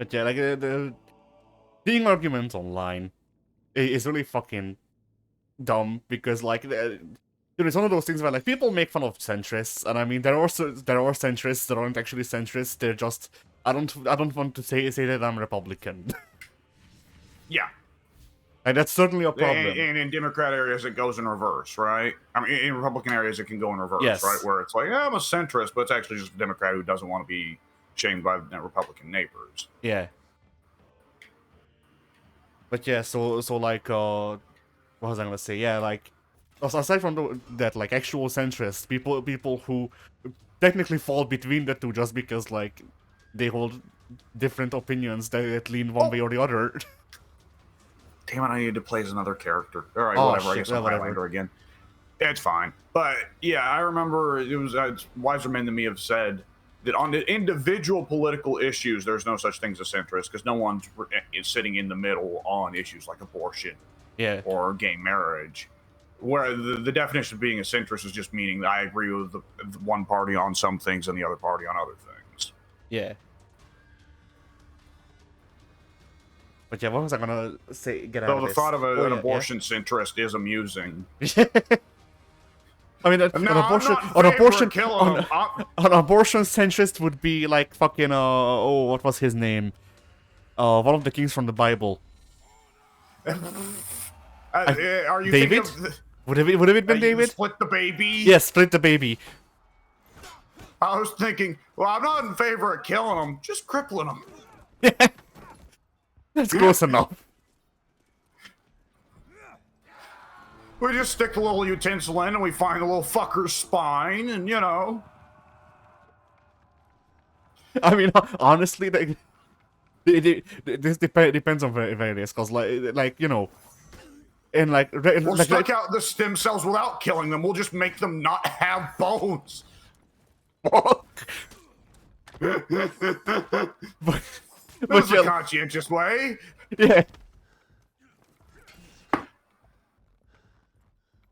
But yeah, like seeing arguments online is really fucking dumb because like it's one of those things where like people make fun of centrists, and I mean there are centrists that aren't actually centrists. They're just I don't want to say that I'm Republican. Yeah. And that's certainly a problem. And in Democrat areas, it goes in reverse, right? I mean, in Republican areas, it can go in reverse, Yes. right? Where it's like, I'm a centrist, but it's actually just a Democrat who doesn't want to be shamed by the Republican neighbors. Yeah. But yeah, so like, what was I gonna say? Yeah, like, aside from that, like, actual centrists, people who technically fall between the two just because, like, they hold different opinions that lean one way or the other. Damn it, I need to play as another character. All right, Oh, whatever. shit, I guess I'm Highlander again. It's fine. But yeah, I remember it was wiser men than me have said that on the individual political issues, there's no such thing as a centrist because no one's sitting in the middle on issues like abortion or gay marriage. Where the definition of being a centrist is just meaning that I agree with the one party on some things and the other party on other things. Yeah. But yeah, what was I gonna say? Get out of the this? thought of an abortion centrist is amusing. I mean, an abortion centrist would be like fucking what was his name? One of the kings from the Bible. Are you David? Would it have been David? Split the baby? Yes, split the baby. I was thinking, well, I'm not in favor of killing him, just crippling him. That's close enough. We just stick a little utensil in and we find a little fucker's spine and, you know. I mean, honestly, this depends on various, because, like, you know, and like... We'll suck out the stem cells without killing them. We'll just make them not have bones. That's a conscientious way. Yeah.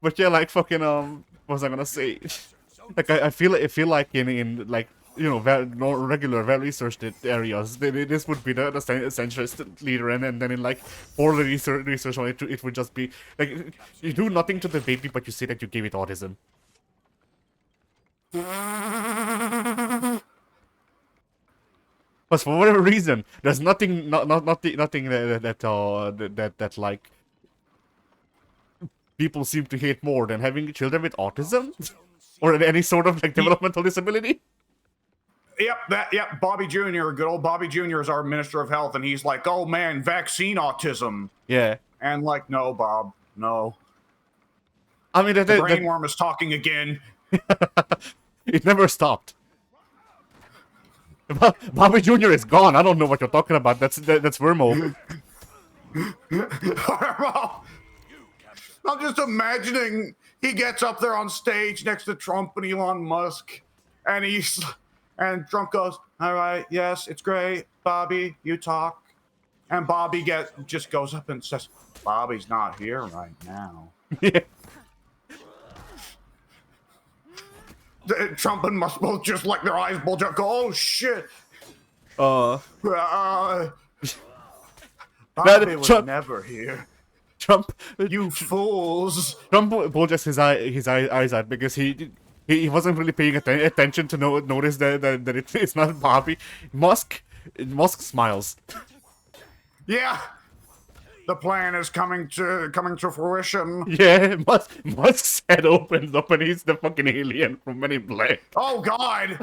But yeah, like fucking what was I gonna say? Like I feel like in like, you know, regular, well researched areas, this would be the centrist leader, and then in like poorly research on it would just be like you do nothing to the baby, but you say that you gave it autism. But for whatever reason, there's nothing that like people seem to hate more than having children with autism or any sort of like developmental disability. Yep, Bobby Jr., good old Bobby Jr. is our Minister of Health, and he's like, oh man, vaccine autism. Yeah. And like, no, Bob, no. I mean, the brainworm is talking again. It never stopped. Bobby Jr. is gone. I don't know what you're talking about. That's Wormo. I'm just imagining he gets up there on stage next to Trump and Elon Musk, and Trump goes, all right, yes, it's great, Bobby, you talk. And Bobby just goes up and says, Bobby's not here right now. Yeah. Trump and Musk both just like their eyes bulge out, go, oh shit. Bobby was never here. Trump, you fools! Trump bulges his eyes out because he wasn't really paying attention to notice that it's not Bobby. Musk smiles. Yeah, the plan is coming to fruition. Yeah, Musk's head opens up and he's the fucking alien from Men in Black. Oh God!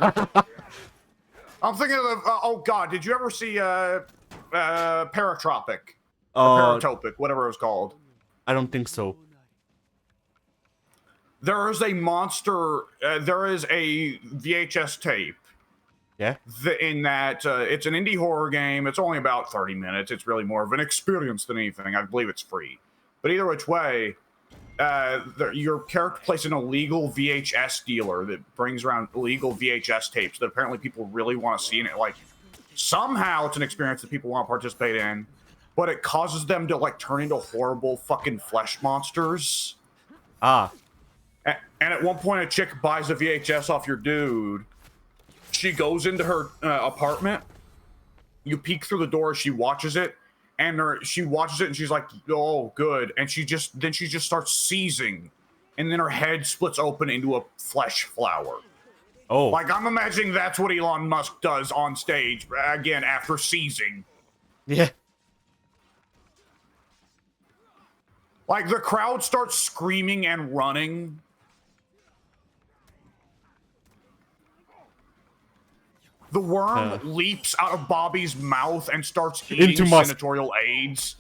I'm thinking of oh God! Did you ever see Paratropic? Paratopic, whatever it was called. I don't think so. There is a monster. There is a VHS tape. Yeah. In that it's an indie horror game. It's only about 30 minutes. It's really more of an experience than anything. I believe it's free. But either which way, your character plays an illegal VHS dealer that brings around illegal VHS tapes that apparently people really want to see. And it like somehow it's an experience that people want to participate in. But it causes them to like turn into horrible fucking flesh monsters. Ah. And at one point, a chick buys a VHS off your dude. She goes into her apartment, you peek through the door, she watches it, and she watches it, and she's like, "Oh, good," and she just starts seizing, and then her head splits open into a flesh flower. Oh. Like, I'm imagining that's what Elon Musk does on stage again after seizing. Yeah. Like, the crowd starts screaming and running. The worm leaps out of Bobby's mouth and starts eating senatorial aids.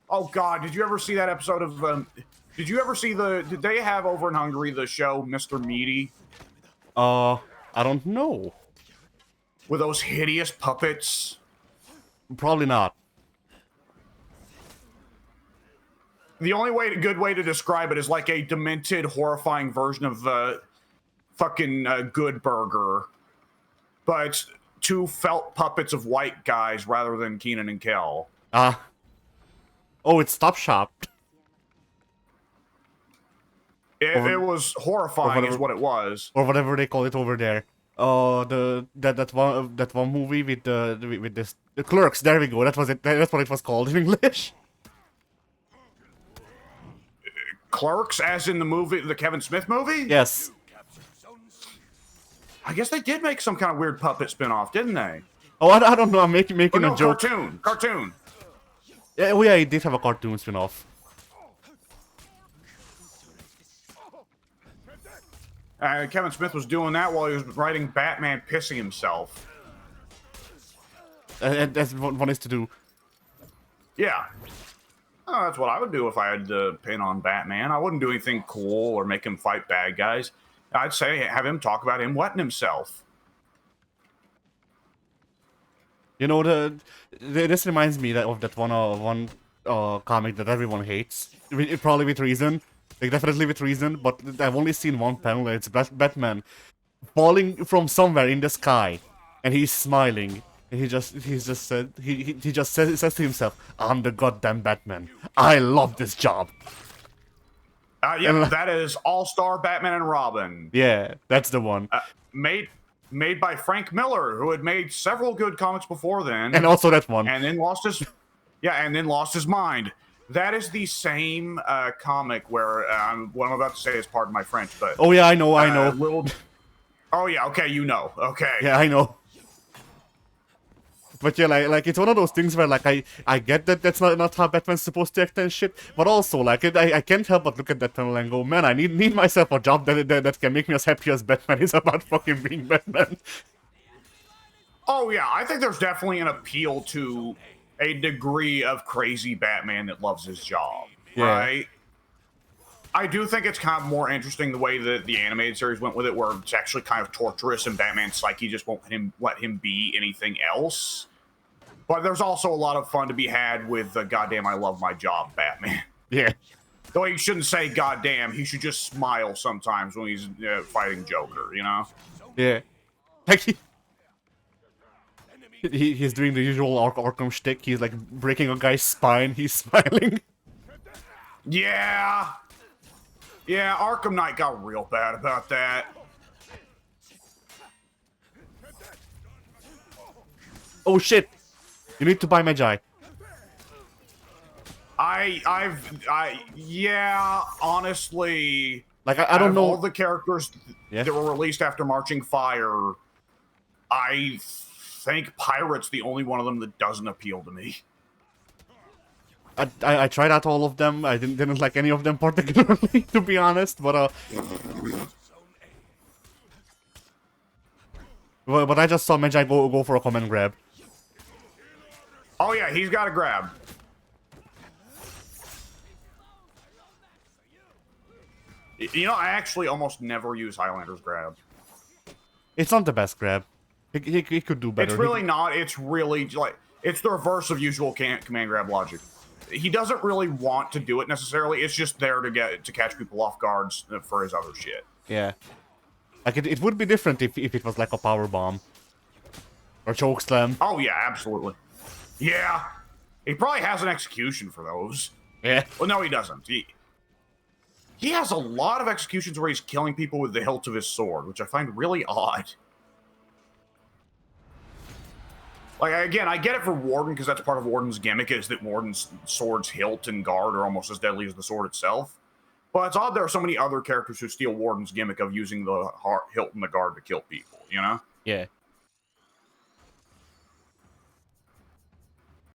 Oh, God. Did you ever see that episode of... did you ever see did they have over in Hungary the show Mr. Meaty? I don't know. With those hideous puppets? Probably not. The only good way to describe it is like a demented, horrifying version of the fucking Good Burger, but it's 2 felt puppets of white guys rather than Keenan and Kel. Oh, it's Stop Shop. It was horrifying, is what it was, or whatever they call it over there. That one movie with the Clerks. There we go. That was it. That's what it was called in English. Clerks, as in the movie, the Kevin Smith movie? Yes. I guess they did make some kind of weird puppet spin-off, didn't they? Oh, I don't know. I'm making a joke. Cartoon. Yeah, oh yeah, it did have a cartoon spin-off. Kevin Smith was doing that while he was writing Batman pissing himself. And that's what one is to do. Yeah. Oh, that's what I would do if I had to pin on Batman. I wouldn't do anything cool or make him fight bad guys. I'd say have him talk about him wetting himself. You know, this reminds me of that one comic that everyone hates. Probably with reason. Like, definitely with reason, but I've only seen one panel, and it's Batman falling from somewhere in the sky, and he's smiling, and he just says to himself, "I'm the goddamn Batman. I love this job." Yeah, that is All-Star Batman and Robin. Yeah, that's the one. Made by Frank Miller, who had made several good comics before then, and also that one, and then lost his mind. That is the same comic where what I'm about to say is pardon my French, but oh yeah, I know. Oh yeah, okay, you know, okay. Yeah, I know. But yeah, like it's one of those things where like I get that that's not how Batman's supposed to act and shit, but also like I can't help but look at that panel and go, man, I need myself a job that can make me as happy as Batman is about fucking being Batman. Oh yeah, I think there's definitely an appeal to a degree of crazy Batman that loves his job, right? I do think it's kind of more interesting the way that the animated series went with it, where it's actually kind of torturous and Batman's psyche just won't let him be anything else. But there's also a lot of fun to be had with the goddamn I love my job Batman. Yeah. Though he shouldn't say goddamn, he should just smile sometimes when he's fighting Joker, you know? Yeah. Like he's doing the usual Arkham shtick. He's like breaking a guy's spine. He's smiling. Yeah. Yeah, Arkham Knight got real bad about that. Oh shit! You need to buy Magi. Yeah, honestly, like I don't know all the characters that were released after Marching Fire. I think Pirate's the only one of them that doesn't appeal to me. I tried out all of them. I didn't like any of them particularly, to be honest. But but I just saw Magi go for a command grab. Oh yeah, he's got a grab. You know, I actually almost never use Highlander's grab. It's not the best grab. He could do better. It's really not. It's really like it's the reverse of usual command grab logic. He doesn't really want to do it necessarily. It's just there to catch people off guards for his other shit. Yeah. Like it would be different if it was like a power bomb or choke slam. Oh yeah, absolutely. Yeah, he probably has an execution for those. Yeah. Well, no, he doesn't. He has a lot of executions where he's killing people with the hilt of his sword, which I find really odd. Like, again, I get it for Warden, because that's part of Warden's gimmick, is that Warden's sword's hilt and guard are almost as deadly as the sword itself. But it's odd there are so many other characters who steal Warden's gimmick of using the hilt and the guard to kill people, you know? Yeah.